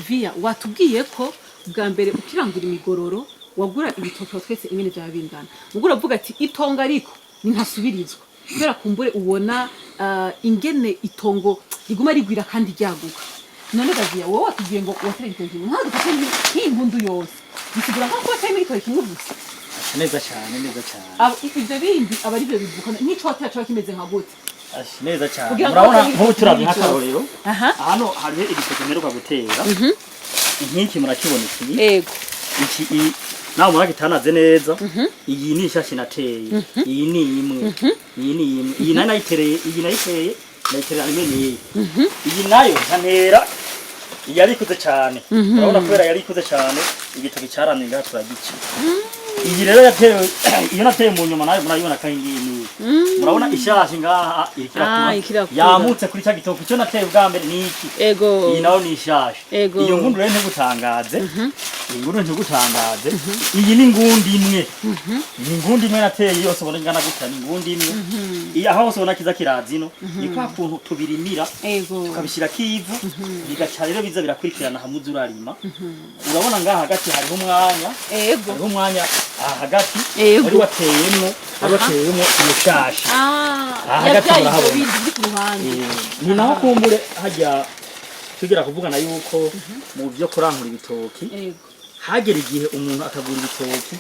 via watubwiye ko bwa mbere ukirangura imigororo wagura ibitoke twese ingene bya bingana mugura avuga ati itonga ariko ni ntasubirizwa kubera kumbure ubona ingene itongo riguma rigwira kandi ryaguka none gavia wowe watubwiye ngo watere ibitoke ntabwo dufite nk'impundu yose bisigura nko kuba cyane ibitoke kimwe gusa neza cyane ibyo bindi aba ari byo bivuka n'ico watera cyo kimeze nka gute neza cyane murabona nko turabye nk'akarorero hano hari igitoke mperuka gutera nk'iki murakibona iki yego iki nawe muragitanaze neza iyi ni ishashi nateye iyi ni imwe iyi nayo nayitereye amenyeye iyi nayo ntantera yarikuze cyane urabona kubera yarikuze cyane igitoki cyaramye ngaha turagica iyi rero yatewe iyo nateye mu nyuma nayo murayibona kandi ni murabona ishashi ngaha ikirakura yamutse kuri cya gitoki cyo nateye bwa mbere ni iki ego iyi nayo ni ishashi iyo ngundi rero ntegutangaze iyi ni ngundi imwe iyi ngundi imwe nateye yose ubona ingana gutya ni ngundi imwe iyi aho hose ubona kiza kirazino ni kwa kuntu tubirimira tukabishyira kivu bigaca rero biza birakurikirana hamwe urarima urabona ngaha hagati hariho umwanya hagati wari wateyemo imishashi hagati murahabona ni naho kumbure hajya tugira kuvugana yuko mu byo kurankura ibitoki hagera igihe umuntu akagura ibitoki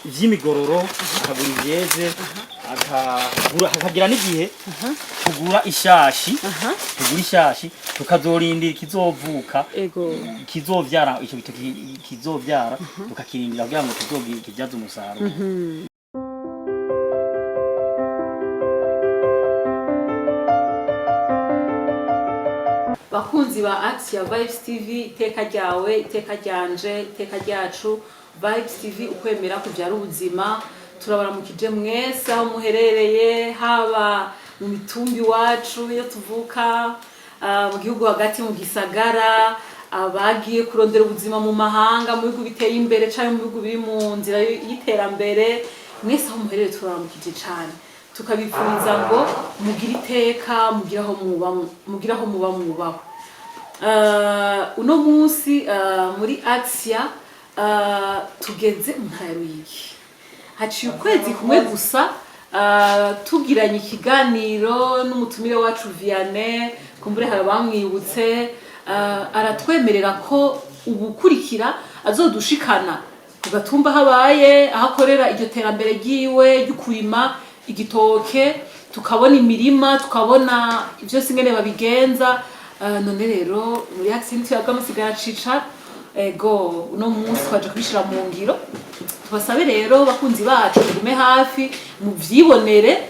vy'imigororo akagura ivyeze akagira n'igihe tugura ishashi tukazorindira kizovuka kizovyara ico bitoki kizovyara tukakirindira kugira ngo kizobyaze umusaruro bakunzi ba Axia Vibes TV iteka ryawe iteka ryanje iteka ryacu Vibes TV ukwemera kubyara ubuzima turabaramukije mwese aho muherereye haba mu mitumbi wacu yo tuvuka mu gihugu hagati mu gisagara abagiye kurondera ubuzima mu mahanga mu bihugu biteye imbere cyangwa mu bihugu biri mu nzira y'iterambere mwese aho muherereye turabaramukije cyane tukabifuriza ngo mugire iteka mugiraho muba mubaho uno munsi muri Axia tugeze mu ntara ya Ruyigi haciye ukwezi kumwe gusa tugiranye ikiganiro n'umutumire wacu Vianney kumbure hari bamwibutse aratwemerera ko ubukurikira azodushikana ku gatumba habaye ahakorera iryo terambere ryiwe ry'ukurima igitoke tukabona imirima tukabona ibyo singene babigenza none rero muri accident yagamusigara cica ego uno munsi twaje kubishira mu ngiro tubasabe rero bakunzi bacu gume hafi mu vyibonere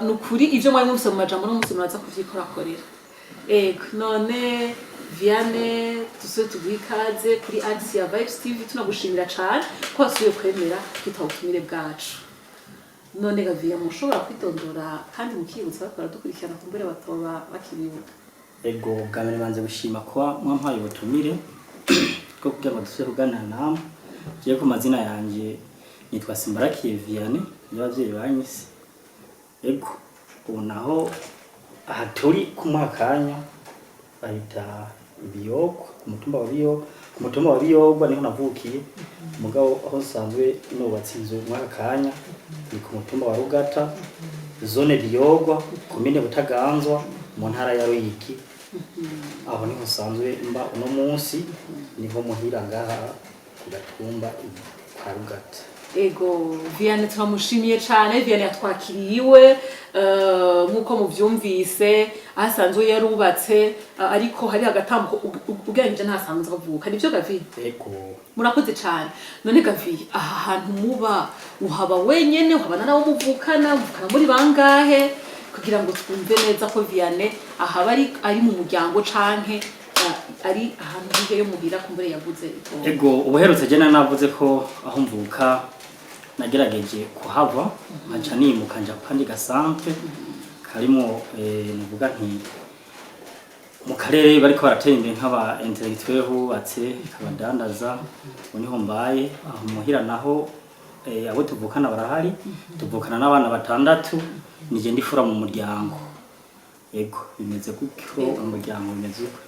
nukuri ivyo mwari mufise mu majambo no munsi muraza kuvyikorakorera ego none Vianney tuguikaze kuri Axia Vibes TV tunagushimira cyane ko wasubiye kwemera kwitaba ubutumire bwacu none gavia mushobora kwitondora kandi mukibutsa bakora dukurikirana kumbere batoba bakiribuka ego bwamere banze gushima kwa mwampaye ubutumire ko kugira ngo dusubire kuganira namwe giye ku mazina yanje nitwa Simbarakiye Vianney y'abavyeyi banyise ego ubu naho aha turi ku mwakanya bahita ibiyogo ku mutumba wa biyogwa niho navukiye umugabo aho sanzwe nubatse inzu mwakanya ni ku mutumba wa Rugata zone biyogwa komine Butaganzwa mu ntara ya Ruyigi aho niho sanzwe mba uno munsi niho muhira ngaha ku gatumba kwa Rugata ego Vianney turamushimiye cyane Vianney yatwakiriwe nkuko muvyumvise asanzwe yarubatse ariko hari agatambuko ugeranje ntasanzwe avuka nivyo Gavi ego murakoze cyane none Gavi aha hantu muba uhaba wenyene uhabana nabo muvukana muri bangahe kugira ngo twumve neza ko Vianney ahaba ari mu muryango canke ari ahantu hiyo muhira kumbere yavuze ito ego ubuherutse je navuze ko aho mvuka nagerageje kuhava nkaca nimuka nja pandi gasampe karimo nuvuga nti mu karere bariko baratera imbere nk'aba intellectuel hubatse kabadandaza uniho mbaye aho muhira naho abo tuvukana barahari tuvukana n'abana batandatu nije ndifura mu muryango ego bimeze gutyo umuryango bimeze uko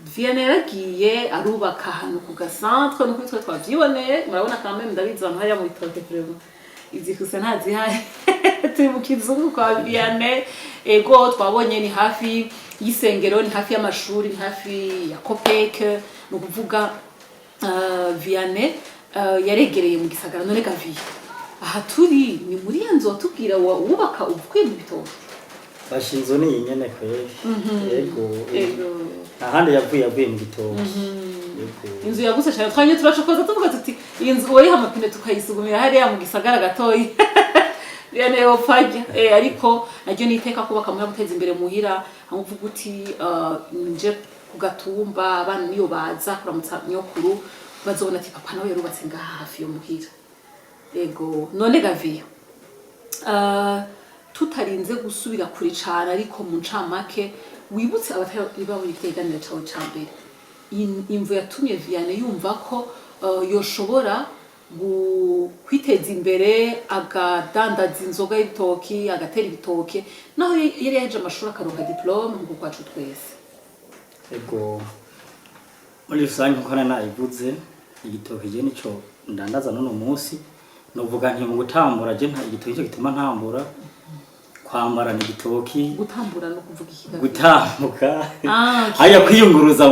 Vianney yaragiye arubaka ahantu ku gasantre no kwitwa twavyiboneye murabona kamwe ndabizi abantu hariya mu bitoke tureba izi kusa ntazihari turi mu kizungu kwa Vianney ego twabonye ni hafi y'isengero ni hafi y'amashuri ni hafi ya Copec no kuvuga Vianney yaregereye mu gisagara none gaviye aha turi ni muri ya nzu tubwira wubaka ubukwe mu bitoke bashinzo ni nyene kweli yego ahandi yavuye mu gitoki inzu yaguse cyane twanye turacokoza tuvuga tuti iyi nzu wari hamapine tukayisugumira hariya mu gisagara gatoyi Vianney opajya ariko najyo niteka kubaka mu guteza imbere muhira amuvuga uti nje kugatumba abana niyo baza kuramutsa nyokuru bazobona ati papa nawe yarubatse ngaha hafi yo muhira ego none gaviyo tutarinze gusubira kuri cyane ariko mu ncamake wibutse abatari babonye iteganira cyawe cyambere imvu yatumye Vianney yumva ko yoshobora kwiteza imbere agadandaza inzoga y'ibitoki agatera ibitoke naho yari yaje amashuri akaronka diplome ngo kwacu twese ego muri rusange nko nayivuze igitoki je nico ndandaza none munsi novuga nti mu gutambura je nta igitoki cyo gituma ntambura kwambara ni igitoki gutambura no kuvuga iki gutambuka haya kwiyunguruza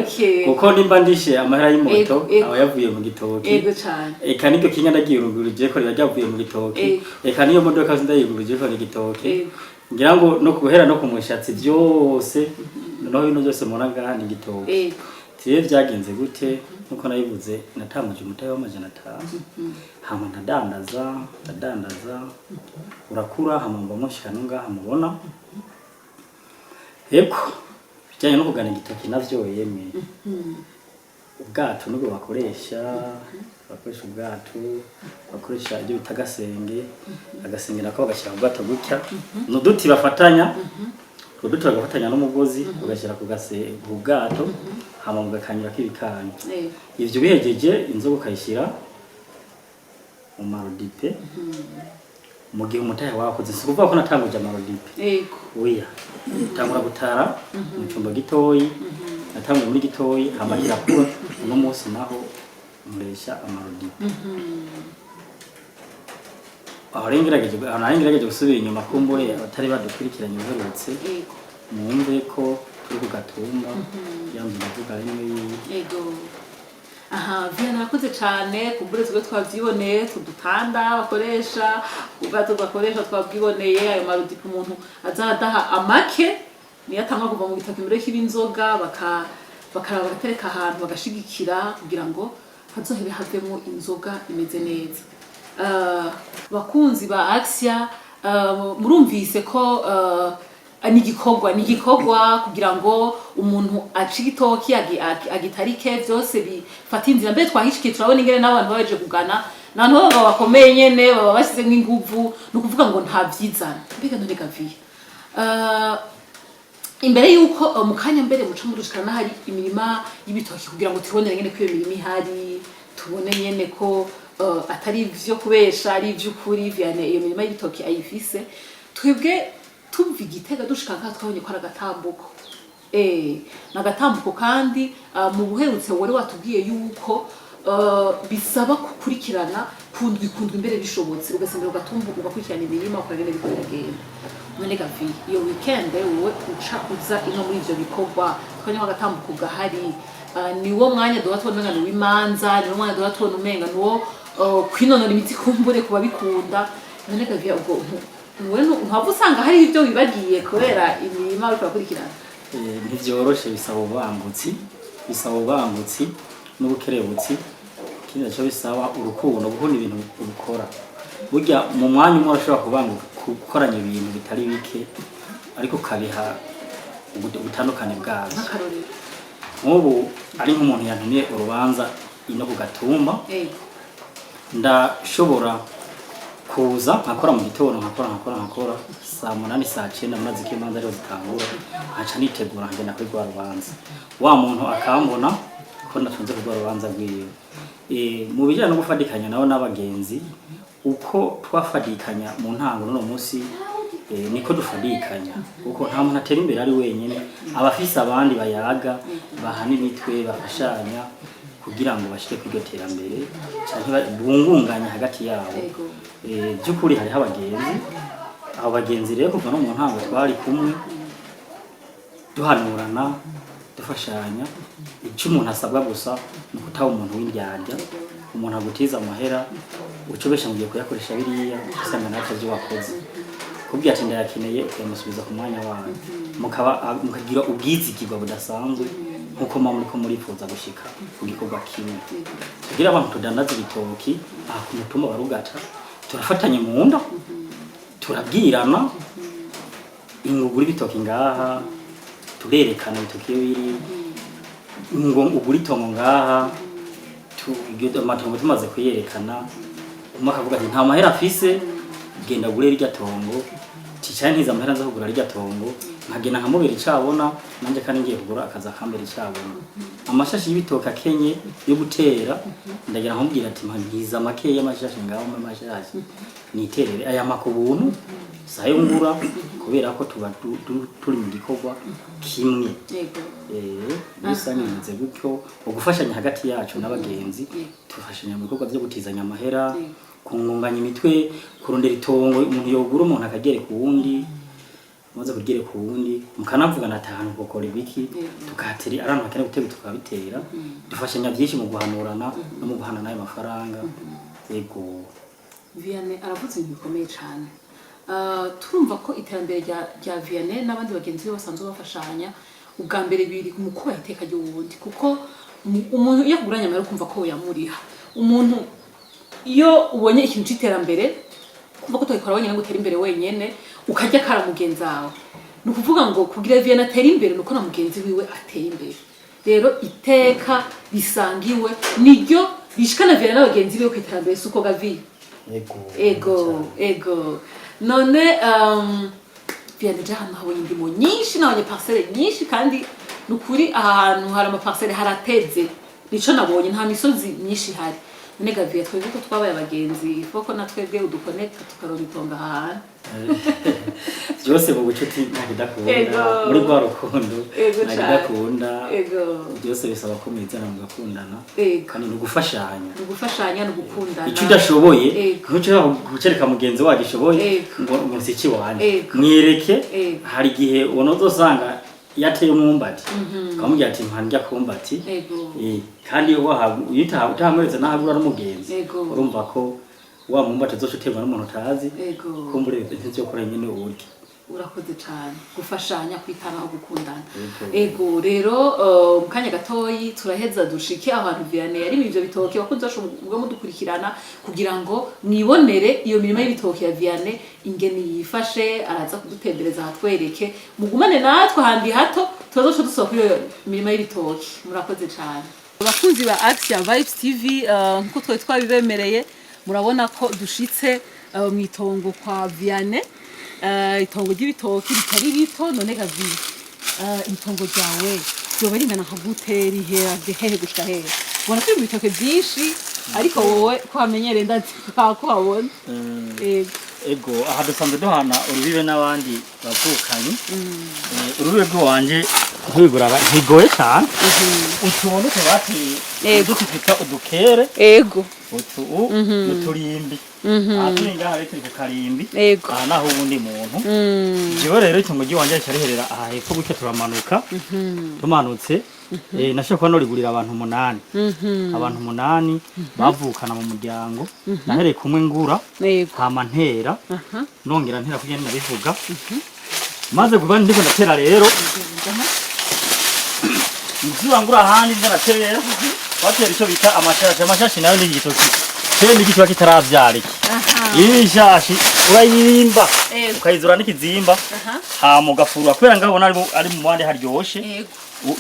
okay kuko nimba ndishe amahera y'imoto aba yavuye mu gitoki ego cyane eka nibyo kinya ndagiyurugurije ko yavuye mu gitoki eka niyo modoka zindayiguruje ko ni gitoki ngira ngo no guhera no kumushatsi byose no bino byose munaga ni gitoki tiye byagenze gute nkuko nayivuze natambuje umutaye w'amajana 5 hama ndadandaza urakura hama mbamushikana ngaha mubona yeko bijyanye no kugana igitoki navyo yeme ubwato nubwo bakoresha ubwato bakoresha ibyo bitagasenge agasenge nako bagashyira ubwato gutya nuduti bafatanya uduti bagafatanya n'umugozi ugashyira ku ubwato hama mugakanyura k'ibikanya ivyo bihejeje inzoga ukayishyira mu marodipe mu gihe umutahe wakoze si kuvuga ko natanguje amarodipe oya tangura gutara mu cyumba gitoyi natanguye muri gitoyi hama kirakura uno munsi naho muresha amarodipe aho gusubira inyuma kumbure abatari badukurikiranye uherutse mwumve ko turi kugatumba yanzu ndavuga rimwe yego aha Vianney nakoze cyane kumbure twe twavyiboneye tudutanda bakoresha ubwato bakoresha twabwiboneye ayo marodipe umuntu azadaha amake niyo atanga kuva mu gitoki mbere y'ibinzoga bakaraba bagatereka ahantu bagashigikira kugira ngo hazohebe havemo inzoga imeze neza bakunzi ba Axia murumvise ko ni igikorwa kugira ngo umuntu aci igitoki agitarike byose bifata inzira mbere twahishikiye turabona ingene n'abantu baje kugana n'abantu baba bakomeye nyene baba bashyize nk'inguvu no kuvuga ngo nta vyizana mbega none gaviye imbere yuko mu kanya mbere muca mudushikana hari imirima y'ibitoki kugira ngo tubonere ngene ko iyo mirima ihari tubone nyene ko atari ivyo kubesha ari ivy'ukuri Vianney iyo mirima y'ibitoki ayifise twebwe tumva igitega dushika nka twabonye ko aragatambuko nagatambuko kandi mu buherutse wari watubwiye yuko bisaba kukurikirana kundwi imbere bishobotse ugasembera ugatumbuka ugakurikirana imirima ukagenda bikoragenda none gavi iyo weekend wowe uza ino muri ivyo bikorwa twanye agatambuko gahari niwo mwanya duha tubona ngo w'imanza niwo mwanya duha tubona umenga niwo kwinonora imitsi kumbure kuba bikunda none gavi ubwo ntabwo usanga hari ibyo wibagiye kubera imirima ariko bakurikirana ntibyoroshe bisaba ubangutsi n'ubukerebutsi kindi naco bisaba urukundo gukunda ibintu ubikora burya mu mwanya umwe urashobora gukoranya ibintu bitari bike ariko kabiha ubutandukane bwabyo nk'ubu ari nk'umuntu yantumye urubanza ino ku Gatumba ndashobora kuza nkakora mu gitondo nkakora saa 8 saa 9 maze ikimanza rero zitangura aca nitegura ngenda kuri rwa rubanza wa muntu akambona ko natunze kuri rwa rubanza rwiwe mu bijyanye no gufatikanya nawo n'abagenzi uko twafadikanya mu ntango no munsi niko dufadikanya kuko nta muntu atera imbere ari wenyine abafise abandi bayaga bahana imitwe bafashanya kugira ngo bashike kw'iryo terambere canke bungunganya hagati yabo by'ukuri hariho abagenzi abo bagenzi rero kuva no mu ntango twari kumwe duhanurana dufashanya icyo umuntu asabwa gusa ni ukutaba umuntu w'indyarya umuntu agutiza amahera ucobesha mugiye kuyakoresha biriya usanga natavyo wakoze kubwira ati ndayakeneye ukamusubiza ku mwanya wawe mukagira ubwizigirwa budasanzwe nkuko muriko murifuza gushika ku gikorwa kimwe kugira abantu tudandaza ibitoki aha ku mutumba wa Rugata turafatanye mu nda turabwirana ingugura ibitoki ngaha turerekana ibitoki biri ngo ugura itongo ngaha amatongo tumaze kuyerekana umwe akavuga ati nta mahera afise genda gure rya tongo ticane ntiza amahera nza kugura rya tongo nkagenda nkamubera icabona nanje kandi ngiye kugura akaza kambera icabona amashashi y'ibitoki akenye yo gutera ndagira nkamubwira ati mpangiza make y'amashashi ngaho mu mashashi niterere aya makubuntu sayo ngura kubera ko tuba turi mu gikorwa kimwe bisangize gutyo ugufashanya hagati yacu n'abagenzi tufashanya mu bikorwa byo gutizanya amahera kungunganya imitwe kurondera itongo umuntu yogura umuntu akagere ku wundi maze kugere ku wundi mukanavugana atanu gukora ibiki tukateri arantu bakene gutega tukabitera dufashanya byinshi mu guhanurana no mu guhana nayo mafaranga yego Vianney aravuze bikomeye cyane turumva ko iterambere rya Vianney n'abandi bagenzi be basanzwe bafashanya ubwa mbere biri mu kuba iteka ry'ubundi kuko umuntu yakuguranya amara kumva ko yamuriha umuntu iyo ubonye ikintu cy'iterambere kumva ko tokora wenyine gutera imbere wenyene ukajya kara mugenzi wawe no kuvuga ngo kugira Vianney atera imbere nuko na mugenzi wiwe atera imbere rero iteka bisangiwe niryo bishikana Vianney n'abagenzi be ku iterambere suko gavi ego none Vianney jahano habonye indimo nyinshi n'abanye parcelle nyinshi kandi nukuri ahantu hari ama parcelle harateze nico nabonye nta misozi myinshi hari none Gavi twebwe ko twabaye abagenzi foko natwebwe uduconnecta tukaronka itonga ahantu byose mu bucuti ntakidakunda muri rwa rukundo ntakidakunda byose bisaba ko mwizana mugakundana kandi nugufashanya no gukundana icyo udashoboye ntucyo gucereka mugenzi wawe gishoboye ngo umusiki wanje mwireke hari gihe unozosanga yateye umwumbati kamubwira ati mpandya kumbati kandi utamweretse nahabura n'umugenzi urumva ko wa mwumbati uzoshiterwa n'umuntu utazi kumbure ntizyo kora nyine uburyo urakoze cyane gufashanya kwitanaho gukundana ego rero mukanya gatoyi turaheza dushike abantu Vianney ari ivyo bitoke bakunze bashobora mudukurikirana kugira ngo mwibonere iyo mirimo y'ibitoke ya Vianney ingene yifashe araza kudutembereza hatwereke mugumane natwe handi hato tuzoca dusohoka iyo mirimo y'ibitoke murakoze cyane abakunzi ba Action Vibes TV nkuko twe twabibemereye murabona ko dushitse mu itongo kwa Vianney itongo ry'ibitoki bitari bito none Gavi itongo ryawe byoba ringana nkagutera ihera hehe gushika hehe ubona ko ibitoke byinshi ariko wowe ko wamenyereye ndazi ko wabona ego aha dusanzwe duhana urubibe n'abandi bavukanye urubibe rwanje kwiguraba ntigoye cyane utuntu tubateye dufite udukere ego utu uturimbi atinga hari ku karimbi naho ubundi muntu jewe rero itongo ry'iwanje cyariherera aha hepfo gutyo turamanuka tumanutse nashaka no rigurira abantu 8 abantu 8 bavukana mu muryango nahereye kumwe ngura hama ntera nongera ntera kugenda nabivuga maze kuba ndiko ndatera rero nzurangura handi ndatera batera icyo bita amashashi nayo n'igitoki cyo n'igitoki kitaravyariki ibishashi urayirimba ukayizura n'ikizimba hama ugafurwa kubera ngabona ari mu bandi haryoshe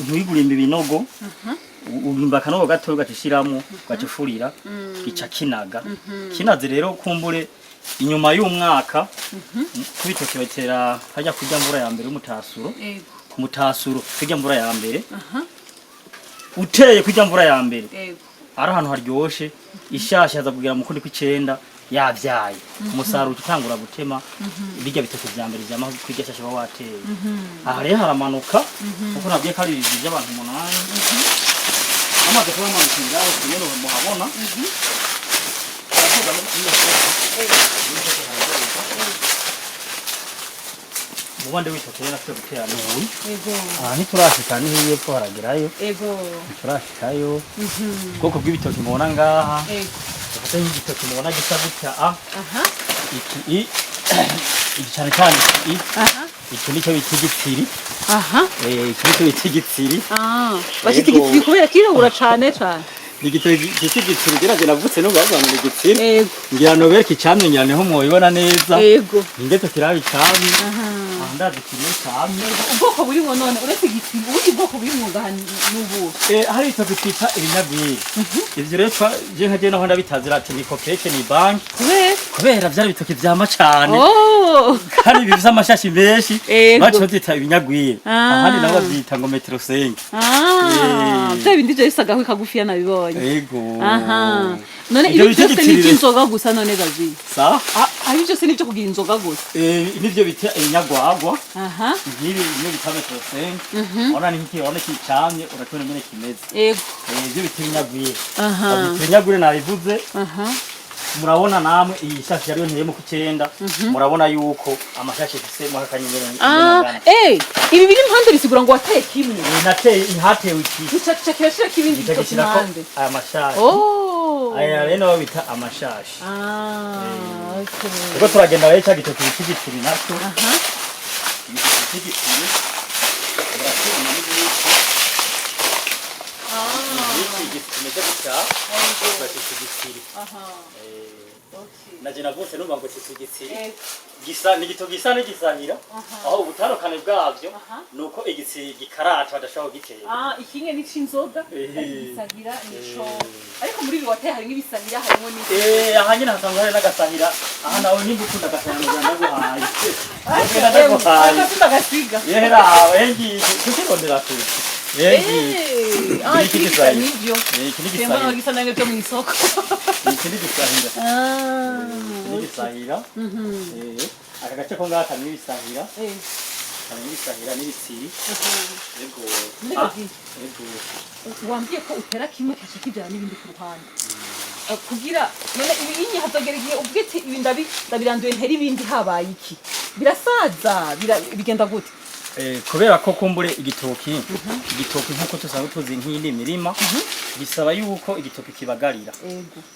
ntwigurimba ibinogo ugimba akanogo gato ugacishiramo ugacifurira gica kinaga kinaze rero kumbure inyuma y'umwaka kubitoki batera hajya kujya mvura ya mbere y'umutasuro ku mutasuro kujya mvura ya mbere uteye kujya mvura ya mbere ari ahantu haryoshe ishashi haza kugira mu kundi kw'icenda yavyaye umusaruro utangura gutema bijya bitoke vya mbere vyama kwirya shashe ba wateye aha rero haramanuka kuko nabwiye ko ari ibintu by'abantu 8 amaze kuba amanuka ngaho nyene muhabona mubande witoke rero afite gutera n'ubu Ego. aha ntiturashika ni hiye ko haragerayo Ego. turashikayo ubwoko bw'ibitoki mubona ngaha Ego. dufate nk'igitoki mubona gisa gutya Aha. iki cyane cyane iki nicyo bita igitsiri Aha. iki nicyo bita igitsiri Bashita igitsiri kubera kirabura cane cane. igitoki cy'igitsiri geraje navutse no bazana igitsiri Ego. ngira no bereke cyamenyane ho mwoyibona neza Ego. ingete kirabi cyami Aha. ndazi kiriyo cyami Ubwoko burimo none uretse igitsiri ubundi bwoko burimo ngahani n'ubu. hari itoki twita ibinyabwiri ivyo rero je nkaje naho ndabitazira ati ni kopeke ni banki kubera vyari bitoki vyama cane kandi bivye amashashi menshi baco byita ibinyagwiri ahandi nabo bavyita ngo metero 5 bya bindi je bisaga ko kagufiya nabibonye yego aha none ibi byose ni inzoga gusa none gazi sa ari byose ni byo kugira inzoga gusa nivyo bita ibinyagwagwa aha ngibi niyo bita metero 5 ona ni iki ona kicamye urakubona nyene kimeze yego ivyo bita ibinyagwiri aha ibinyagwiri nabivuze aha murabona namwe iyi shashi yariyo ntiyemo ku 9 murabona yuko amashashi fise mu kanyenyeri ibi biri impande bisigura ngo wateye kimwe nateye ihatewe iki gicaca kirashira kibindi gitoki impande aya mashashi aya rero bita amashashi okay ubwo turagenda rero cya gitoki cy'igitsiri nacyo cy'igitsiri naje navutse numva ngo igitsiri gisa ni gito gisa n'igisahira aho ubutandukane bwavyo nuko igitsiri gikarata badashaka gitera ikinye ni cinzoga igisahira nico ariko muri biwate hari nk'ibisahira harimo ni aha nyine hasanga hari n'agasahira aha nawe nimba ukunda agasahira ndaguhaye ndagasiga yera wengi tukirondera tuzi iki nivyo ikinisahira gisa nange byo mu isoko ikinisahira ikinisahira aka gace ko ngaka ni ibisahira ibisahira n'ibitsiri yego wambwiye ko utera kimwe kashaka ibyara n'ibindi ku ruhande kugira none ibinyi hazogera igihe ubwite ibi ndabiranduye ntera ibindi habaye iki birasaza bigenda gute kubera ko kumbure igitoki nkuko tusanzwe tuzi nk'indi mirima bisaba yuko igitoki kibagarira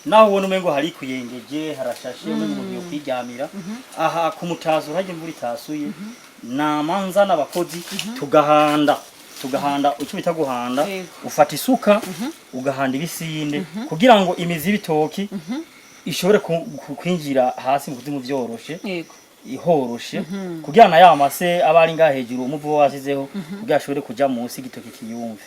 naho ubona umengo hari kuyengeje harashashe umengo yo kwiryamira aha ku mutazo haje imvura itasuye namanza n'abakozi tugahanda ucyo bita guhanda ufata isuka ugahanda ibisinde kugira ngo imizi y'ibitoki ishobore kwinjira hasi mu kuzimu vyoroshe ihoroshe kugira na ya mase abari nga hejuru umuvu wasizeho kugira ashobore kuja munsi igitoki kiyumve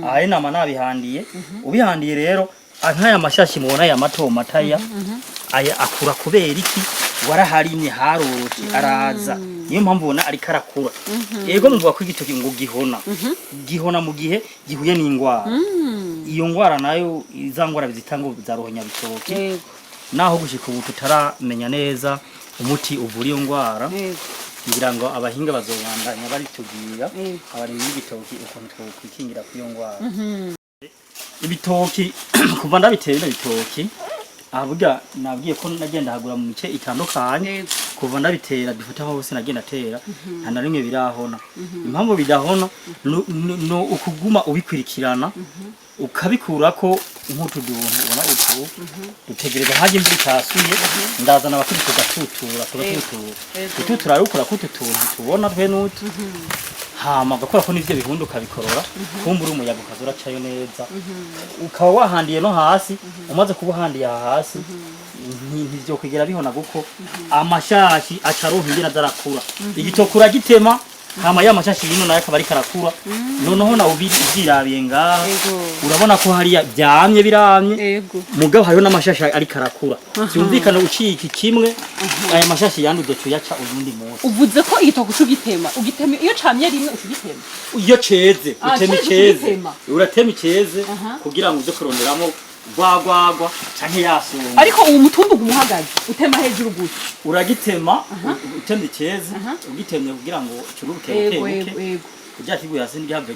aha inama nabihandiye ubihandiye rero nkaya mashashi mubona ya mato mataya aya akura kubera iki waraharimye haroroshe araza niyo mpamvu ubona ari karakura yego mvuga ko igitoki ngo gihona mu gihe gihuye n'ingwara iyo ngwara nayo izangwara bizitanga zarohonya bitoki naho gushika ubu tutaramenya neza umuti uvura iyo ngwara ngira ngo abahinga bazobandanya baritugira abari mu bitoki ukuntu twokwikingira ku iyo ngwara ibitoki kuva ndabitera ibitoki avuga nabwiye ko nagenda hagura mu mice itandukanye kuva ndabitera dufata hose nagenda tera nta rimwe birahona impamvu bidahona no ukuguma ubikwirikirana ukabikurako nk'utuduntu ubona utu dutegereza haje imvura itasuye ndazana abakiri tututura arukura ko utuntu tubona twe n'utu hama gakora ko nivyo bihunduka bikorora kumbura umuyaga ukazura cayo neza ukaba wahandiye no hasi umaze kubuhandiye hasi ntivyo kwigera bihona guko amashashi acaruhingira zarakura igitokura gitema hama ya mashashi yino nayo akaba ari karakura noneho na ubirabiye ngaha urabona ko hari byamye biramye mugabo hariho n'amashashi ari karakura byumvikana uciki kimwe aya mashashi yanduze tuyaca ubundi munsi uvuze ko igitoko ugitema iyo camye rimwe ugitema iyo ceze utema iceze uratema iceze kugira ngo uze kuronderamo gwagwagwa canke yasonga ariko uwo mutumba umuhagaze utema hejuru gusa uragitema utemye cyeze ugitemye kugira ngo curuke yego buke kugira kiguye hasi ndigihave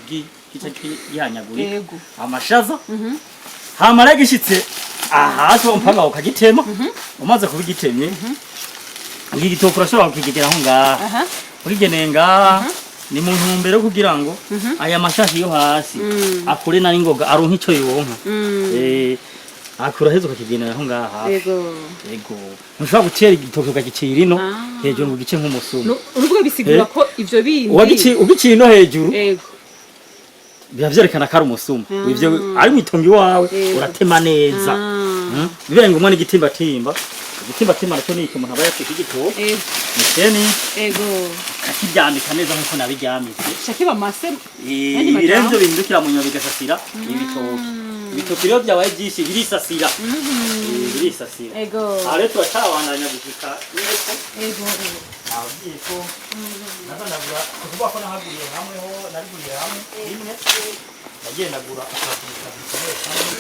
gica gihanyagurika amashaza hamara gishitse hasi umpanga ukagitema umaze kubigitemye igitoko urashobora kukigera aho ngaha ukigeneye ngaha ni mu ntumbero kugira ngo aya mashashi yo hasi akure na ingoga aronka ico yonka akura hezo kakigenera aho ngaha yego ntushobora gutera igitoki ukagicira ino hejuru ngo gice nk'umusumo uruvuga bisigura ko ivyo bindi ubiciye ino hejuru biba vyerekana ko ari umusumo ivyo ari mwitongi wawe uratema neza bibaye ngo umwana igitimbatimba nacyo ni ikintu umuntu aba yafise igitoki nisheni akakiryamika neza nk'uko nabiryamitse shakiba mase ibirenzo bihindukira mu nyuma bigasasira ibitoki rero byabaye byinshi birisasira aha rero turacabandanya gushika nababwiye ko nazanagura kuvuga ko nahaguriye hamweho nariguriye hamwe rimwe nagendagura akabika bikomeye kandi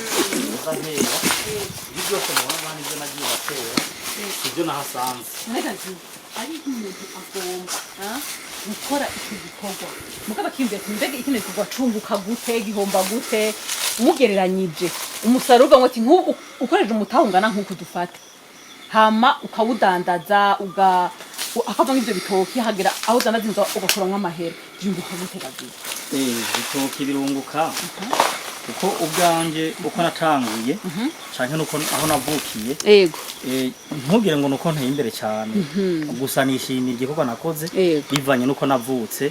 uzantera ibi byose mubona mwana ibyo nagiye batera ibyo nahasanze ari umuntu agomba gukora iki gikorwa mugaba kimbe mbega ikine kugwa cunguka gute gihomba gute umugereranyije umusaruro ngo ati nk'ubu ukoreje umutahungana nk'uko dufata hama ukawudandaza akava nk'ivyo bitoki hagera aho udandaza ugakuramwo amahera byunguka gute gagiye ibitoki birunguka kuko ubwanje uko natanguye canke nuko aho navukiye ntugire ngo nuko nteye imbere cyane gusa nishimira igikorwa nakoze bivanye nuko navutse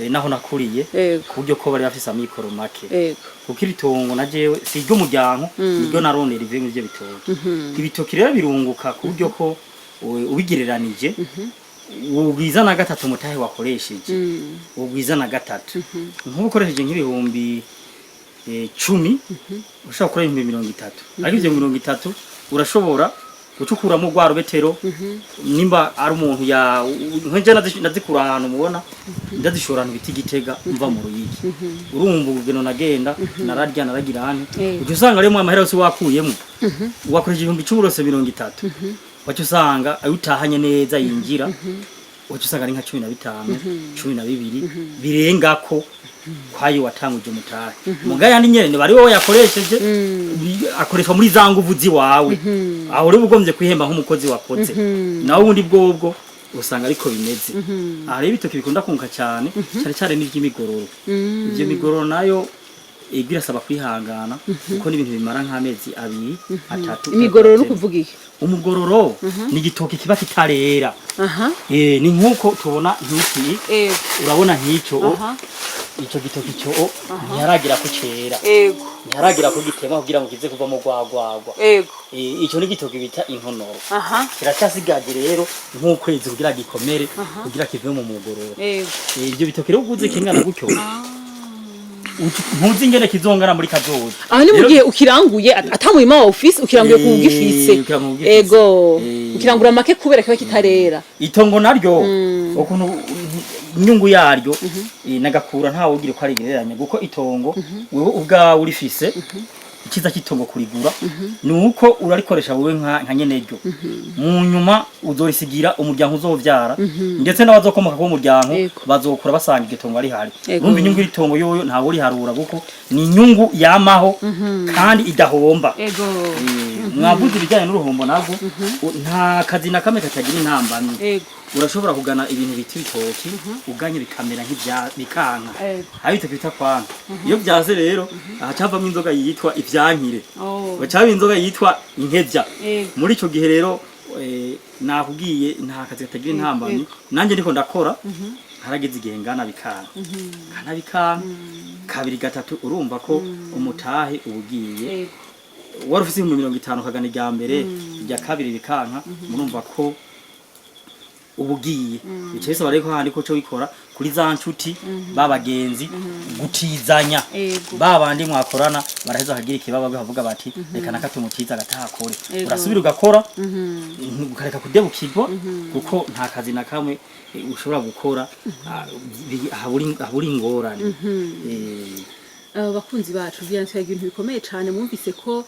naho nakuriye kuburyo ko bari bafise amikoro make kuko iritongo na jewe si ry'umuryango niryo narondera ivuye mu byo bitoki ibitoki rero birunguka kuburyo ko ubigereranije ubwiza na gatatu mutahe wakoresheje ubwiza na gatatu nk'ubu ukoresheje nk'ibihumbi 10 ushaka kuri 30 ariko ivyo 30 urashobora gucukuramo gwa rubetero nimba ari umuntu ya nje nazikura ahantu mubona ndazishora abantu biti Gitega mva mu Ruyigi urumva ubugeno nagenda nararya naragira hano uje usanga rero amahera yose wakuyemo wakoresheje 1030 wacu usanga ayutahanye neza yinjira wacu usanga ari nka 15 12 birengako kwayo watanguje umutahe mugaya ndi nyene bari wowe yakoresheje akoresha muri za nguvu ziwawe aho rero ugombye kwihemba nk'umukozi wakoze nawe ubundi bwobwo usanga ariko bimeze aha rero ibitoki bikunda kunka cyane cyane n'iby'imigororo ibyo migororo nayo birasaba kwihangana kuko n'ibintu bimara nk'amezi 2 3 imigororo no kuvuga iki umugororo ni igitoki kiba kitarera ni nkuko tubona nk'iki urabona nk'icyo ico gitoki cyo ntiyaragira ko cera ntiyaragira ko gitema kugira ngo kize kuva mu gwagwagwa ico ni gitoki bita intonoro kiracyasigaje rero nk'ukwezi kugira gikomere kugira kive mu mugororo ibyo bitoki rero uguze kingana gutyo ntuzi ingene kizongana muri kazoza aha ni mugiye ukiranguye atamurima wa office ukiranguye ku gifise ukirangura make kubera kiba kitarera itongo naryo ukuntu inyungu yaryo nagakura ntawe ugira ko ari gereranya guko itongo wewe ubwa urifise ikiza kitongo kurigura nuko urarikoresha wowe nka nyeneryo mu nyuma uzorisigira umuryango uzovyara ndetse n'abazokomoka ku muryango bazokura basanga igitongo ari hari urumva inyungu iritongo yoyo ntawe uri harura guko ni inyungu yamaho kandi idahomba mwavuze ibijyanye n'uruhombo nabwo nta kazi na kamwe katagira intambamye urashobora kugana ibintu biti bitoki uganye bikamera nk'ibyabikanka ari bitoki bita kwanka iyo byaze rero ahacavamo inzoga yitwa ivyankire bacaba inzoga yitwa inkevya muri ico gihe rero nakubwiye nta kazi katagira intambamye nanje ndiko ndakora harageze igihe ngana bikanka kabiri gatatu urumva ko umutahe ubugiye wari ufise 50 kagana rya mbere rya kabiri bikanka murumva ko ubugiye icese bareko handi ko cyo bikora kuri za nshuti babagenzi gutizanya babandi mwakorana baraheza hagira ikibaba bavuga bati reka nakatumutiza gatakore urasubira ugakora ukareka kudebukirwa kuko nta kazi na kamwe ushobora gukora haburi ingorane Bakunzi bacu byanse ibintu bikomeye cyane mwumvise ko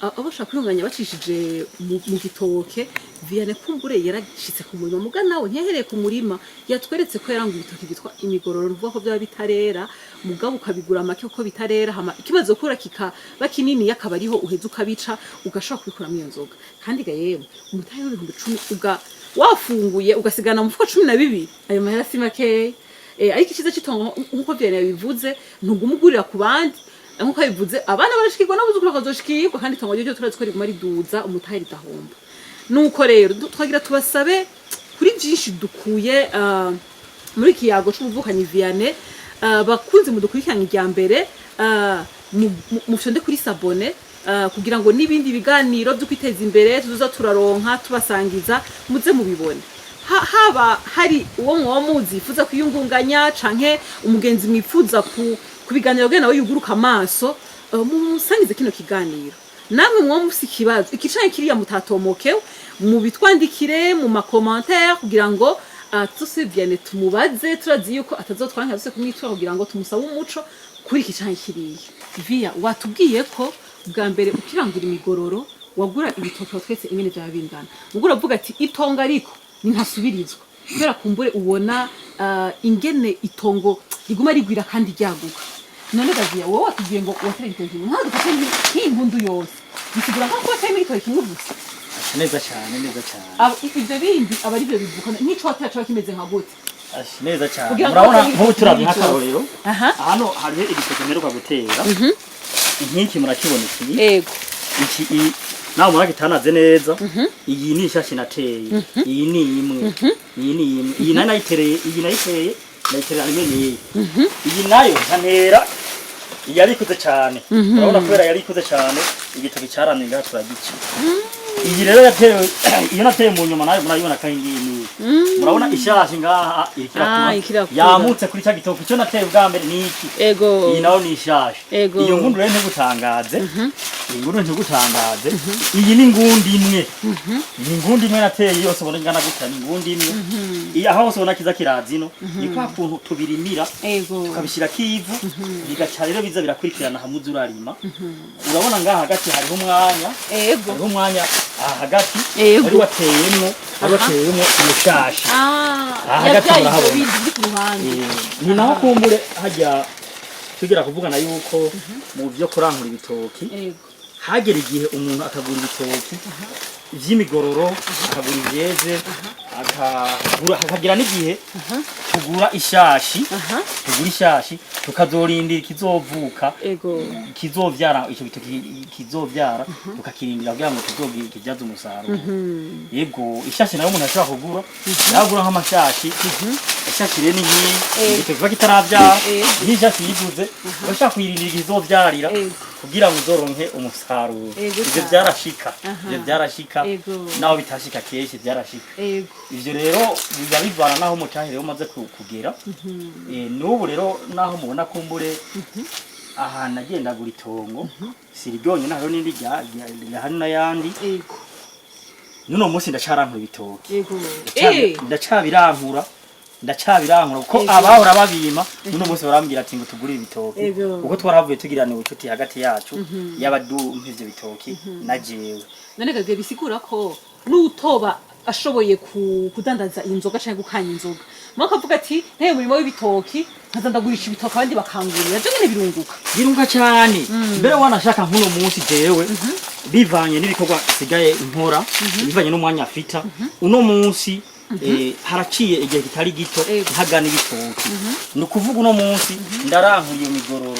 abo shaka kwiyunganya bacishije mu gitoke Vianney kumbure yarashitse ku murima muga nawe ntiyahereye ku murima yatweretse ko yaranguye ibitoki bitwa imigororo ruvuga ko byaba bitarera mugabo ukabigura make uko bitarera hama ikibazo kura kikaba kinini yakaba ariho uheze ukabica ugashaka kubikura mu nzoga kandi ga yewe umutahe w'ibihumbi 10 uga wafunguye ugasigana mu fuko 12 ayo mahera si make ariko ikiza citongo nkuko Vianney yabivuze ntugumugurira ku bandi nkuko yabivuze abana barashikirwa n'abuzukuru kazoshikirwa kandi itongo ryo turazi ko riguma riduza umutahe ridahomba nuko rero twagira tubasabe kuri byinshi dukuye muri kiyago c'ubuvukanyi Vianney bakunze mudukurikirana ijya mbere mufyonde kuri sabone kugira ngo nibindi biganiro byo kwiteza imbere tuza turaronka tubasangiza muze mubibone haba hari uwo mwomuzi yifuza kwiyungunganya canke umugenzi mwifuza kubiganira bwe nawe yuguruka amaso musangize kino kiganiro namwe mwomusi ikibazo ikicaye kiriya mutatomokewe mu bitwandikire mu makommentaire kugira ngo tuse Vianney tumubaze turazi yuko atazotwanka byose kumwitwa kugira ngo tumusabe umuco kuri ikicaye kiriya Via watubwiye ko bwa mbere ukirangura imigororo wagura ibitoki twese ingene bya bingana ugura uvuga ati itonga ariko ni ntasubirizwa kubera kumbure ubona ingene itongo riguma rigwira kandi ryaguka none Via wowe watubwiye ngo watere ibitoki ntabwo dufite nk'impundu yose bisigura ko wateye ibitoki kimwe gusa neza cyane ibyo bindi aba ari byo bivuka nico watera cyo kimeze nka gute neza cyane murabona nko turabye nk'akarorero hano hariho igitoki mperuka gutera inkiki murakibona iki yego iki nawe murakitanaze neza iyi ni ishashi nateye iyi ni imwe iyi nayitereye rimwe iyi nayo ntantera yarikuze cyane urabona kubera yarikuze cyane igitoki cyaramye ngaha turagica iyi rero yatewe iyo nateye mu nyuma nayo murayibona kandi ni murabona ishashi ngaha ikirakura yamutse kuri cya gitoki cyo nateye bwa mbere ni iki ego iyi nayo ni ishashi iyo ngundu rero ntigutangaze iyi ni ngundi imwe nateye yose ubona ingana gutya ni ngundi imwe iyi aho hose ubona kiza kirazino ni kwa kuntu tubirimira tukabishyira kivu bigaca rero biza birakurikirana hamuze urarima urabona ngaha hagati hariho umwanya hagati ari wateyemo umushashi hagati murahabona ni naho kumbure hajya tugira kuvugana yuko mu byo kurangura ibitoki hagera igihe umuntu akagura ibitoki vy'imigororo akagura ivyeze akagira n'igihe tugura ishashi tukazorindira kizovuka kizovyara ico bitoki kizovyara tukakirindira kugira ngo tuzogirikijyaza umusaruro yego ishashi nayo umuntu ashobora kugura yagura nk'amashashi ishashi rero ni igitoki kiba kitaravyara n'ishashi yiguze urashaka kuyirindira kizovyarira kugira ngo uzoronke umusaruro ivyo byarashika naho bitashika kenshi byarashika ivyo rero biba bivana naho umutahe rero umaze kugera n'ubu rero naho mubona kumbure aha nagendagura itongo siriryonye naho n'indi hano n'ayandi nuno munsi ndacarankura ibitoki ndacabirankura kuko abahora babima nuno munsi barambwira ati ngo tugure ibitoki kuko twaravuye tugirana ubucuti hagati yacu y'abadumva ivyo bitoki na jewe none gagiye bisigura ko n'utoba ashoboye kudandaza inzoga cyangwa gukanya inzoga mwakavuga ati ntaye murimo w'ibitoki nkazandagurisha ibitoki abandi bakangurira byo nyene birunguka cyane mbere wanashaka nk'uno munsi jewe bivanye n'ibikorwa sigaye nkora bivanye n'umwanya afita uno munsi haraciye igihe kitari gito ntagana ibitoki ni ukuvuga uno munsi ndarankuriye imigororo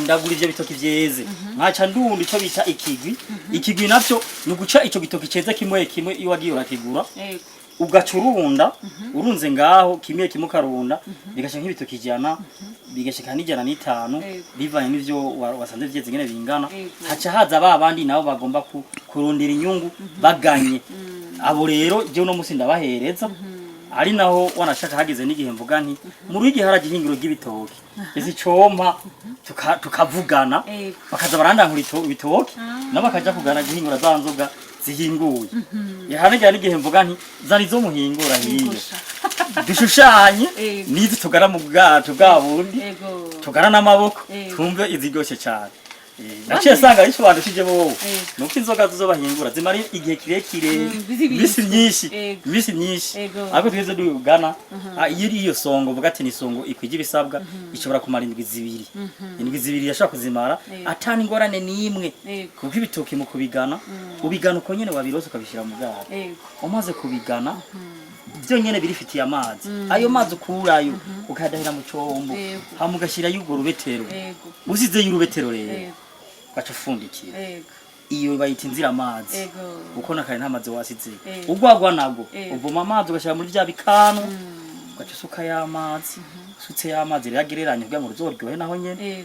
ndagura ivyo bitoki vyeze nkaca ndundi ico bita ikigwi navyo ni uguca ico gitoki ceze kimwe iyo wagiye urakigura ugaca urunze ngaho kimwe ukarunda bigashika nk'ibitoki 100 bigashika n'105 bivanye n'ivyo wasanze vyeze ngene bingana haca haza abandi nabo bagomba kurondera inyungu baganye abo rero je uno musi ndabahereza ari naho wanashaka hageze n'igihe mvuga nti muri igihe haragihingiro ry'ibitoki ese compa tukavugana bakaza barandankura ibitoki nabo bakaja kugana gihingura za nzoga zihinguye yahanegera n'igihe mvuga nti zari zo muhingura hiyo dushushanye nizi tugara mu bwacu bwa bundi tugara n'amaboko twumve iziryoshe cyane naciye sanga ico bandushije bo nuko inzoga zo bahingura zimara igihe kirekire bisi myinshi ariko tweze dugana iyo songo vuga ati ni songo ikwije ibisabwa ishobora kumara indwi zibiri yashaka kuzimara atani ngorane nimwe kuko ibitoki mu kubigana ubigana uko nyene wabirose ukabishira mu gare umaze kubigana byo nyene birifitiye amazi ayo mazi ukurayo ukadahira mu combo hamugashira yugo rubetero usize y'urubetero rero gaca ufundikira iyo bayita inzira amazi uko nakare ntamazi wasize ugwagwa nabwo uvuma amazi ugashira muri bya bikano gaca usuka y'amazi usutse y'amazi ryagereranye kugira ngo ruzoryohe naho nyene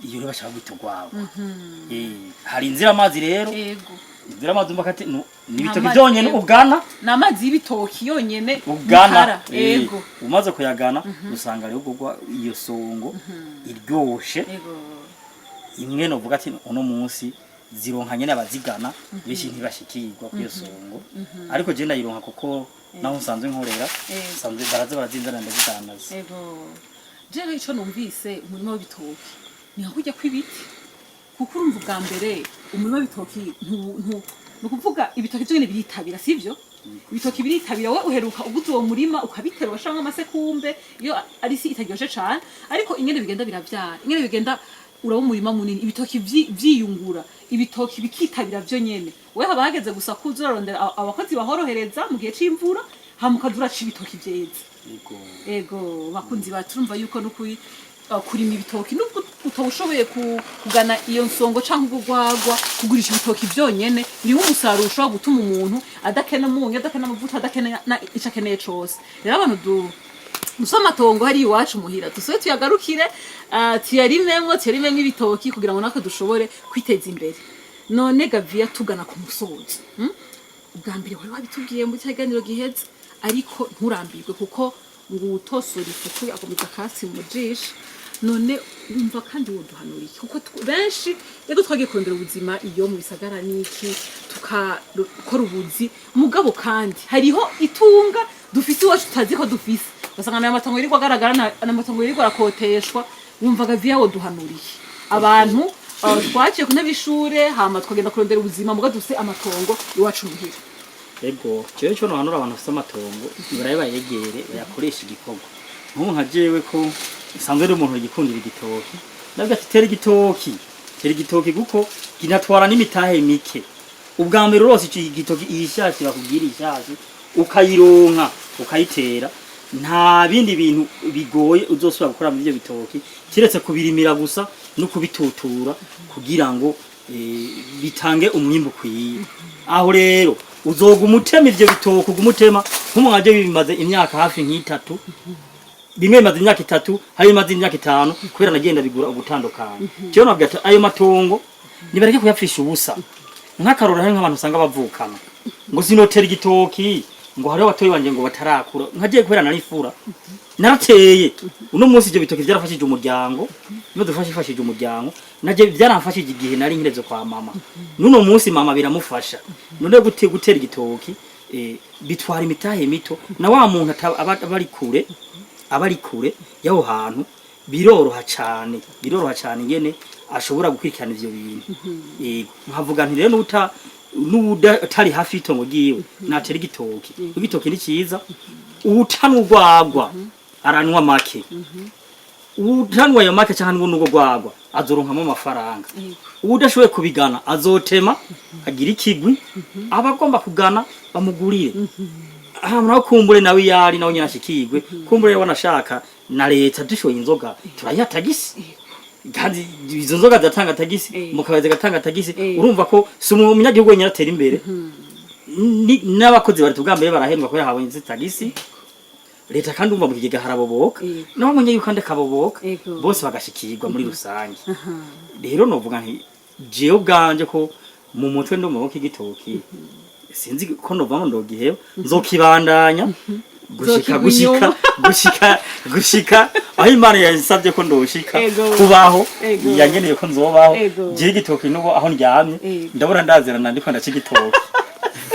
iyo rero bashaka gwitugwawe hari inzira amazi rero inzira amazi mbakati nibitoki byonyene ugana namazi y'ibitoki yonyene ugana umaze kuyagana usanga rero gugwa iyo songo iryoshe imwe no vuga ati uno munsi zironka nyene abazigana bishi ntibashikirwa kwiyo songo ariko je ndayironka kuko naho nsanzwe nkorera sanzwe barazinzana ndazidandaza je ico numvise umurimo w'ibitoki ni hakujya kwibiti kuko urumva bwa mbere umurimo w'ibitoki nukuvuga ibitoki byo nyene biritabira sivyo ibitoki biritabira we uheruka uguze uwo murima ukabitera washanga amasekumbe iyo ari si itaryoshe cyane ariko ingene bigenda biravyara ingene bigenda uraba umurima munini ibitoki vyiyungura ibitoki bikitabira byo nyene we habageze gusa kuzurarondera abakozi bahorohereza mu gihe c'imvura hamukazura c'ibitoki vyeze ego bakunzi baturumva yuko nukuri kurima ibitoki nubwo utawushoboye kugana iyo nsongo canke ugwagwa kugurisha ibitoki byonyene biri umusaruro ushobora gutuma umuntu adakena umunyu adakena amavuta adakena ico akeneye cose rero abantu amatongo hari iwacu muhira dusobe tuyagarukire tuyarimemwo ibitoki kugira ngo natwe dushobore kwiteza imbere none Gaviya tugana ku musozi ubwa mbere wari wabitubwiye mu cyaganiro giheze ariko nturambirwe kuko ngo utosora ifuku akomeza kasi mu jisho none umva kandi woduhanuriye kuko benshi yego twagiye kurondera ubuzima iyo mu bisagara niki tukakora ubuzi mugabo kandi hariho itunga dufise iwacu tutazi ko dufise basanga na matongo yirirwa agaragara na matongo yirirwa arakoteshwa wumva Gaviya woduhanuriye abantu twaciye ku n'abishure hama twagenda kurondera ubuzima mugabo dufise amatongo iwacu muhira ego cyo cyo no hanura abantu bafite amatongo baraye bayegere bayakoresha igikorwa nko nka jewe ko isanzwe ari umuntu yikundira igitoki nabwo ati tera igitoki kuko ginatwara n'imitahe mike ubwa mbere rose iki gitoki ishashi bakubwira ishashi ukayironka ukayitera nta bindi bintu bigoye uzosubira gukora muri byo bitoki kiretse kubirimira gusa no kubitutura kugira ngo bitange umwimbo kwiye aho rero uzoga umutema ivyo bitoki ugumutema nk'umwaje bimaze imyaka hafi nk'itatu bimwe bimaze imyaka 3 hari bimaze imyaka 5 kubera nagenda bigura ubutandukanye cyo nabwo ati ayo matongo nibareke kuyapfisha ubusa nk'akarora hari nk'abantu usanga bavukana ngo sinotera igitoki ngo hari abatoyi banje ngo batarakura nkagiye kubera narifura narateye uno munsi ivyo bitoki byarafashije umuryango no dufashije umuryango naje byaramfashije igihe nari nkirezo kwa mama nuno munsi mama biramufasha none gutera igitoki bitwara imitahe mito na wa muntu abari kure yaho hantu biroroha cyane ngene ashobora gukurikirana ivyo bintu nkavuga nti rero n'utari hafi itongo giwe natera igitoki ni cyiza utanugwagwa aranwa make utanwa yo make cyangwa n'ubwo gwagwa azoronkamwe amafaranga udashoboye kubigana azotema agira ikigwi abagomba kugana bamugurire ahamra kumbure nawe yari nawe nyashikirwe kumbure wanashaka na leta dushoye inzoga turayatagisi kandi izo nzoga zatanga tagisi mukabaze gatanga tagisi urumva ko si umunyagihugu wenyine atera imbere n'abakozi bari tubwambere barahendwa ko yahawe inzi tagisi leta kandi umva mu kigega haraboboka naho munyagihugu kandi kaboboka bose bagashikirwa muri rusange rero novuga nti jewe bwanje ko mu mutwe ndo maboko igitoki sinzi ko novamo ndogiheyo nzokibandanya gushika aho Imana yansabye ko ndoshika kubaho yangeneye ko nzobaho je igitoki nubo aho ndyamye ndabura ndazirana ndiko ndacigitoki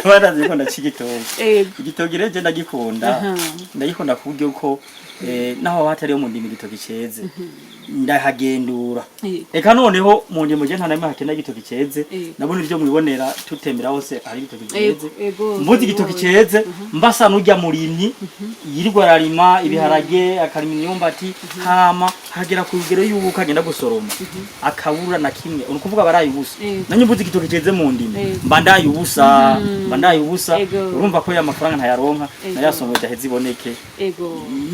barazi ko ndacigitoki igitoki reje ndagikunda ku buryo ko naho hatariyo mu ndimi igitoki ceze ndahagendura eka noneho mu ndimo je ntanamwe hakenda igitoki ceze nabona ivyo mwibonera tutembera hose ari igitoki ceze mbuzi igitoki ceze mbasa nujya murimyi yirirwa ararima ibiharage akarima imyumbati hama hagera ku bigero yuko agenda gusoroma akabura na kimwe ukuvuga baraye ubusa nanyo mbuzi igitoki ceze mu ndimo mbandaye ubusa urumva ko ya mafaranga ntayaronka nayasongoye daheze iboneke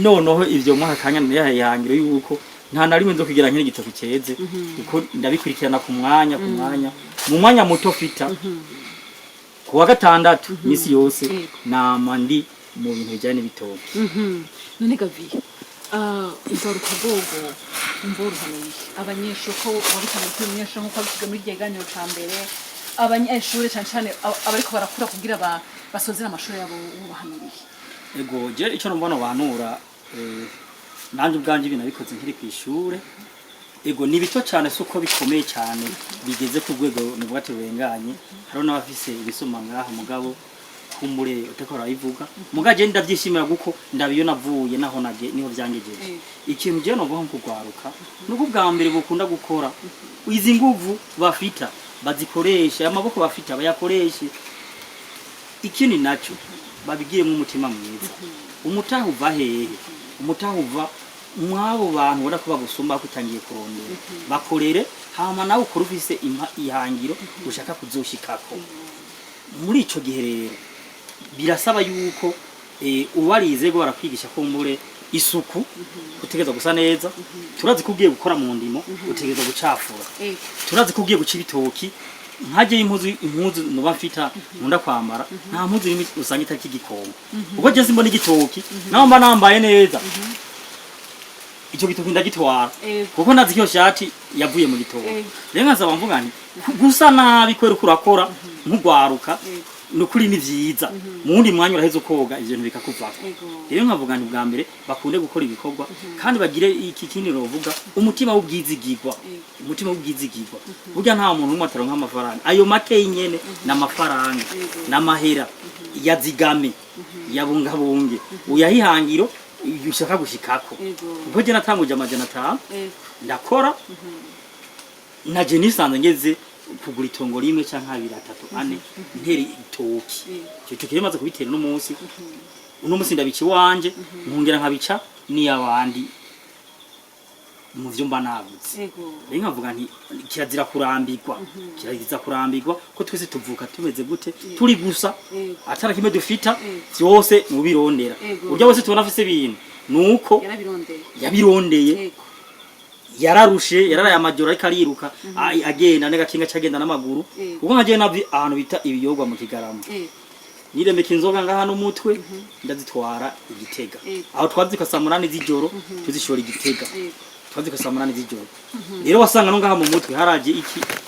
noneho ivyo mwaka kanya nayahangiro yuko nta na rimwe nzokwigira nkiri igitoki ceze kuko ndabikurikirana ku mwanya mu mwanya muto fita ku wa gatandatu misi yose nama ndi mu bintu bijyanye n'ibitoki none gavi inzoruka gogo imboruhaniye abanyeshuri ko wabitanga ku munyeshuri nkuko bikiga muri ryeganiro ca mbere abanyeshuri cyane abariko barakura kugira basozera amashuri yabo ubahanuriye ego je ico nombona banura nanje ubwanje binabikoze nkiri kwishure ego ni bito cyane suko bikomeye cyane bigeze ku rwego nuvuga ati rurenganye haro n'abafise ibisoma ngaha mugabo kumbure utekora bivuga mugaje ndavyishimira guko ndabiyo navuye naho nage niho vyangejeje ikintu je no nko kugwaruka nuko bwa mbere bukunda gukora izi nguvu bafita bazikoresha amaboko bafita bayakoreshe ikindi naco babigiremo umutima mwiza umutaha uva hehe umutaha uva mwabo bantu bora kuba gusumba kutangiye kurondera bakorere hama nawe ukora ufise ihangiro ushaka kuzoshikako muri ico gihe rero birasaba yuko ubarize go barakwigisha ko mbure isuku utegeza gusa neza turazi kugiye gukora mu ndimo utegeza gucafura turazi kugiye guca ibitoki nkaje impuzu nuba mfita nkunda kwambara nta mpuzu rimwe usanga itaki gikongo ubwo je simbona igitoki naho mba nambaye neza ico gitoki ndagitwara kuko nazi cyo shati yavuye mu gitoki rero nkasaba mvuga nti gusa nabi kwera kurakora nkugwaruka nukuri ni vyiza mundi mwanya uraheze ukoga ivyo bintu bikakuvako rero nkavuga nti bwa mbere bakunde gukora ibikorwa kandi bagire iki kindi rovuga umutima w'ubwizigirwa burya nta muntu umwe ataronka amafaranga ayo make nyene n'amafaranga n'amahera yazigame yabungabunge uyahihangiro ushaka gushikako ubwo je natanguje amajana 5 ndakora naje nisanze ngeze kugura itongo rimwe canke 2 3 ane nteri itoki cyo kiremaze kubitera no munsi uno munsi ndabici wanje nkongera nkabica ni abandi mu vyo mba nabuze rero nkavuga nti kirazira kurambirwa ko twese tuvuka tumeze gute turi gusa atara kimwe dufita byose mubirondera uryo bose tubona afise ibintu nuko yabirondeye yararushe yararaye amajoro ariko ariruka agenda n'agakinga cagenda n'amaguru ubwo nkaje navi ahantu bita ibiyogwa mu Kigarama niremeka inzoga ngaha no mutwe ndazitwara igitega aho twazika saa 8 z'ijoro tuzishora igitega twazika saa 8 z'ijoro rero wasanga no ngaha mu mutwe haraje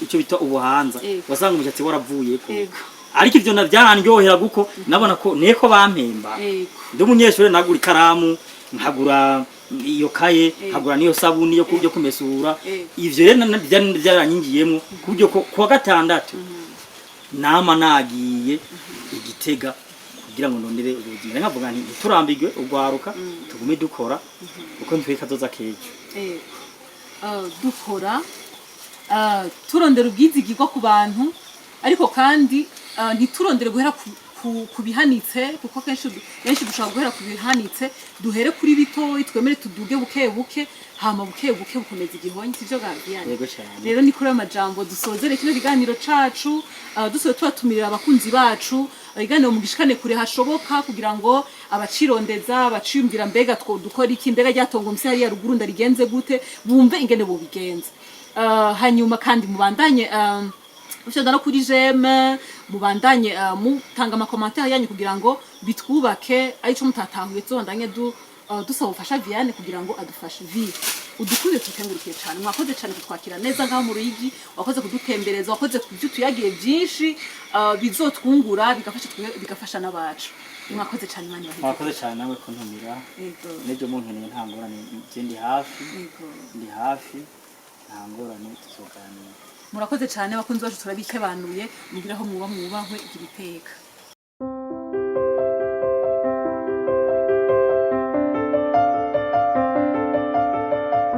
icyo bita ubuhanza wasanga umushatsi waravuye ko ariko ivyo navyanryohera guko nabona ko neko bampemba ndi umunyeshuri nagura ikaramu nkagura iyo kaye nkagura niyo sabuni yo kumesura ivyo rero byaranyingiyemo kubyo ko kwa gatandatu nama nagiye igitega kugira ngo ndondere ubuzima nkavuga nti turambirwe ugwaruka tugume dukora uko ntwe kazoza kejo dukora turondera ubwizigirwa ku bantu ariko kandi ntiturondere guhera kubihanitse kuko kenshi dushaka guhera kubihanitse duhere kuri bitoyi twemere tuduge buke hama buke bukomeza igihonyi sivyo gaviyane rero ni kuri amajambo dusozere kino kiganiro cacu dusoje twatumirira abakunzi bacu iganiro mu gishikane kure hashoboka kugira ngo abacirondeza abaciyumvira mbega dukora iki mbega ryatongo msi hari ya ruguru ndarigenze gute bumve ingene bo bigenze hanyuma kandi mubandanye ushaka no kuri jeme mubandanye mutanga amakommentaire yanyu kugira ngo bitwubake arico mutatahuye zondanye dusaba ufasha Viane kugira ngo adufashe vi udukuye tukengurukiye cyane mwakoze cyane kutwakira neza ngaho mu Ruyigi wakoze kudutembereza wakoze kubyo tuyagiye byinshi bizotwungura bigafasha nabacu mwakoze cyane mani bahize mwakoze cyane nawe kuntumira nejo munkeneye ntangorane ndi hafi ntangorane tuzoganira murakoze cyane bakunzi bacu turabikebanuye mugiraho mwubahwe igiteka